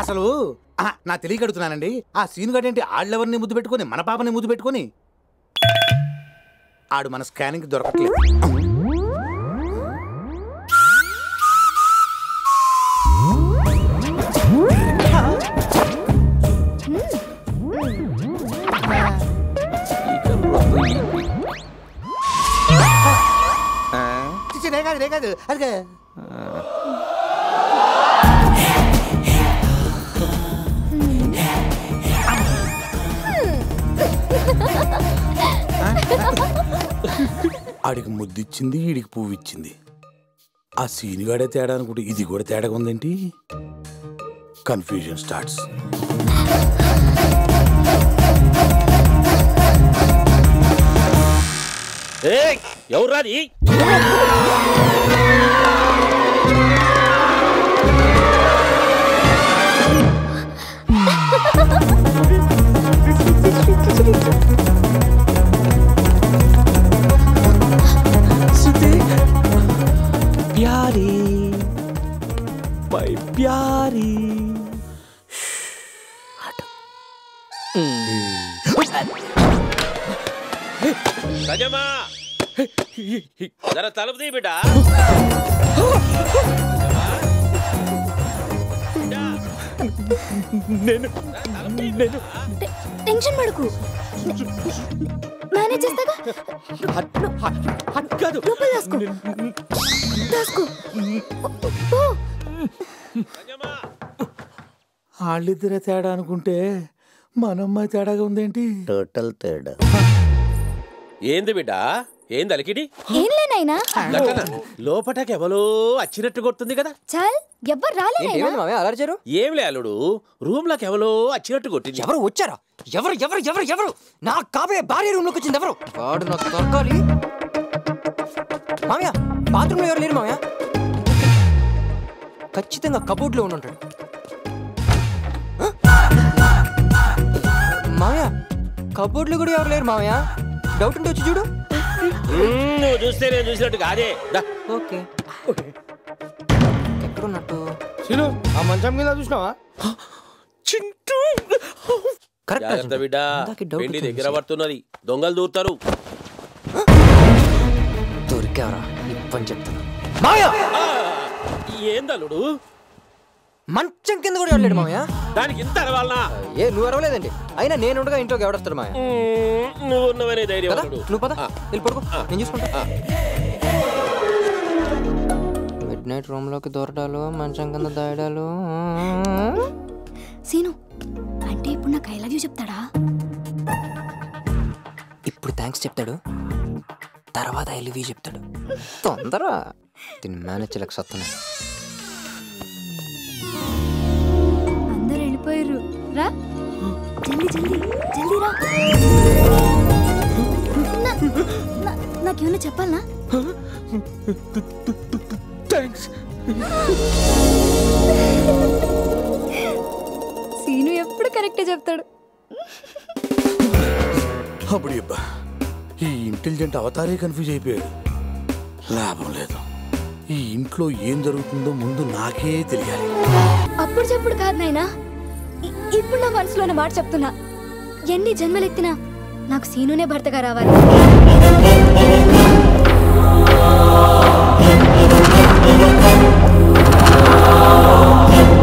అసలు నా తెలియక అడుగుతున్నానండి, ఆ సీన్ గడేంటి ఆళ్ళెవరిని ముద్దు పెట్టుకొని మన పాపని ముద్దు పెట్టుకొని ఆడు మన స్కానింగ్ దొరకట్లేదు. కాదు అదే ఆడికి ముద్దిచ్చింది, ఈడికి పువ్వు ఇచ్చింది. ఆ సీనుగాడే తేడా అనుకుంటే ఇది కూడా తేడాగా ఉందేంటి? Confusion starts. ఎవరు రాది? प्यारी my प्यारी సజమా జర తలుపు తీ బిడ్డ. టెన్షన్ పడకు, మేనేజ్ చేస్తాగా. లోపల దాసుకో దాసుకో. వాళ్ళిద్దరే తేడా అనుకుంటే మనమ్మాయి తేడాగా ఉందేంటి? టోటల్ తేడా. ఏంది బిడ్డ, ఏంది అలికిడి? ఏం లేనైనా లోపటకెవలో వచ్చినట్టు కొడుతుంది కదా. చాల్ ఎవ్వరు రాలేరు. ఏం లే అల్లుడు, రూమ్ లోకి ఎవలో వచ్చినట్టు కొట్టింది. ఎవరు వచ్చారా? ఎవరు ఎవరు ఎవరు ఎవరు? నా కాబోయే భార్య రూమ్ లోకి వచ్చింది ఎవరు? వాడు నాకు దొరకాలి. మామయ్య బాత్రూమ్ లో ఎవరు లేరు మామయ్య? ఖచ్చితంగా కబోర్డ్ లో ఉంటాడు. మామయ్య కబోర్డ్ లో కూడా ఎవరు లేరు మామయ్య. డౌట్ ఉంటే వచ్చి చూడు. నువ్వు చూస్తే నేను చూసినట్టు కాదే. ఓకే ఎక్కడున్నట్టు? ఆ మంచం మీద చూసినావా? జాగ్రత్త బిడ్డ, పెండి దగ్గర పడుతున్నది, దొంగలు దూరుతారు. దొరికారా ఇప్పని చెప్తాను. ఏందల్లుడు, మంచం కింద కూడా వెళ్ళాడు మామయ్య. దానికి ఇంత అరవాలనా? ఏ నువ్వు అరవలేదండి, అయినా నేను ఉండగా ఇంట్లోకి ఎవడొస్తాడు మామయ్య? నువ్వు ఉన్నవనే ధైర్యం. నువ్వు పద వెళ్ళి పడుకో, నేను చూసుకుంటా. మిడ్ నైట్ రూమ్ లోకి దొరడాలు, మంచం కింద దాయడాలు. సీను అంటే ఇప్పుడు నాకు ఐ లవ్ యూ చెప్తాడా? ఇప్పుడు థ్యాంక్స్ చెప్తాడు, తర్వాత ఐ లవ్ యూ చెప్తాడు. తొందర దీన్ని మేనేజ్ చేయలేక సత్తున్నాను. అందరు వెళ్ళిపోయారు, రా జల్దీ జల్దీ జల్దీ రా. నాకేమన్నా చెప్పాలనా? సీను ఎప్పుడు కరెక్టే చెప్తాడు. అప్పుడు అబ్బా, ఈ ఇంటెలిజెంట్ అవతారే కన్ఫ్యూజ్ అయిపోయాడు. లాభం లేదు, ఈ ఇంట్లో ఏం జరుగుతుందో ముందు నాకే తెలియాలి. అప్పుడు చెప్పుడు కాదు నాయనా, ఇప్పుడు నా మనసులోని మాట చెప్తున్నా. ఎన్ని జన్మలెత్తినా నాకు సీనునే భర్తగా రావాలి.